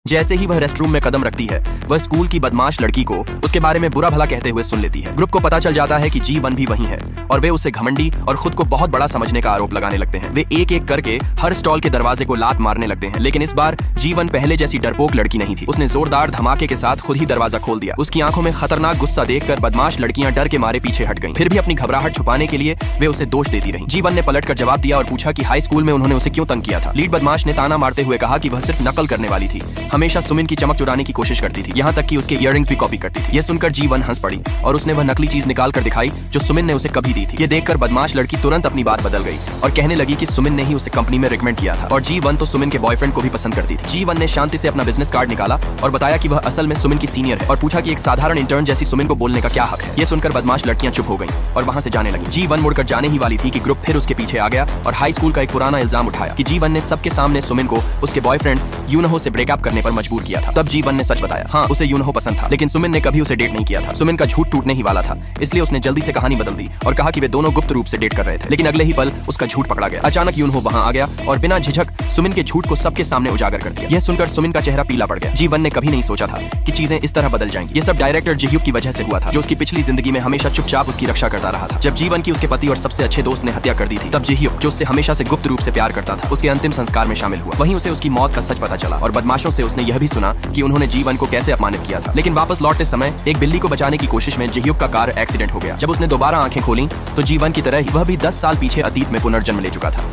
जैसे ही वह रेस्टरूम में कदम रखती है, वह स्कूल की बदमाश लड़की को उसके बारे में बुरा भला कहते हुए सुन लेती है। ग्रुप को पता चल जाता है कि G1 भी वही है और वे उसे घमंडी और खुद को बहुत बड़ा समझने का आरोप लगाने लगते हैं। वे एक एक करके हर स्टॉल के दरवाजे को लात मारने लगते हैं, लेकिन इस बार G1 पहले जैसी डरपोक लड़की नहीं थी। उसने जोरदार धमाके के साथ खुद ही दरवाजा खोल दिया। उसकी आंखों में खतरनाक गुस्सा देखकर बदमाश लड़कियां डर के मारे पीछे हट गईं। फिर भी अपनी घबराहट छुपाने के लिए वे उसे दोष देती रहीं। G1 ने पलटकर जवाब दिया और पूछा कि हाई स्कूल में उन्होंने उसे क्यों तंग किया था। लीड बदमाश ने ताना मारते हुए कहा कि वह सिर्फ नकल करने वाली थी, हमेशा सुमिन की चमक चुराने की कोशिश करती थी, यहाँ तक कि उसके इयररिंग्स भी कॉपी करती थी। यह सुनकर G1 हंस पड़ी और उसने वह नकली चीज निकाल कर दिखाई जो सुमिन ने उसे कभी दी थी। ये देखकर बदमाश लड़की तुरंत अपनी बात बदल गई और कहने लगी कि सुमिन ने ही उसे कंपनी में रिकमेंड किया था और G1 तो सुमिन के बॉयफ्रेंड को भी पसंद करती थी। G1 ने शांति से अपना बिजनेस कार्ड निकाला और बताया कि वह असल में सुमिन की सीनियर है और पूछा कि एक साधारण इंटर्न जैसी सुमिन को बोलने का क्या हक है। ये सुनकर बदमाश लड़कियां चुप हो गईं और वहां से जाने लगी। G1 मुड़कर जाने ही वाली थी कि ग्रुप फिर उसके पीछे आ गया और हाई स्कूल का एक पुराना इल्जाम उठाया कि G1 ने सबके सामने सुमिन को उसके बॉयफ्रेंड यूनहो से ब्रेकअप करने पर मजबूर किया था। तब G1 ने सच बताया, हाँ उसे यूनहो पसंद था, लेकिन सुमिन ने कभी उसे डेट नहीं किया था। सुमिन का झूठ टूटने ही वाला था, इसलिए उसने जल्दी से कहानी बदल दी और कहा कि वे दोनों गुप्त रूप से डेट कर रहे थे। लेकिन अगले ही पल उसका झूठ पकड़ा गया। अचानक यूनहो वहां आ गया और बिना झिझक सुमिन के झूठ को सबके सामने उजागर कर दिया। यह सुनकर सुमिन का चेहरा पीला पड़ गया। G1 ने कभी नहीं सोचा था कि चीजें इस तरह बदल जाएंगी। ये सब डायरेक्टर जिह्यूक की वजह से हुआ था, जो उसकी पिछली जिंदगी में हमेशा चुपचाप उसकी रक्षा करता रहा था। जब G1 की उसके पति और सबसे अच्छे दोस्त ने हत्या कर दी थी, तब जिह्यूक, जो उससे हमेशा से गुप्त रूप से प्यार करता था, उसके अंतिम संस्कार में शामिल हुआ। वहीं उसे उसकी मौत का सच पता चला और बदमाशों से उसने यह भी सुना कि उन्होंने G1 को कैसे अपमानित किया था। लेकिन वापस लौटते समय एक बिल्ली को बचाने की कोशिश में जिह्यूक का कार एक्सीडेंट हो गया। जब उसने दोबारा आंखें खोली तो G1 की तरह ही वह भी 10 साल पीछे अतीत में पुनर्जन्म ले चुका था।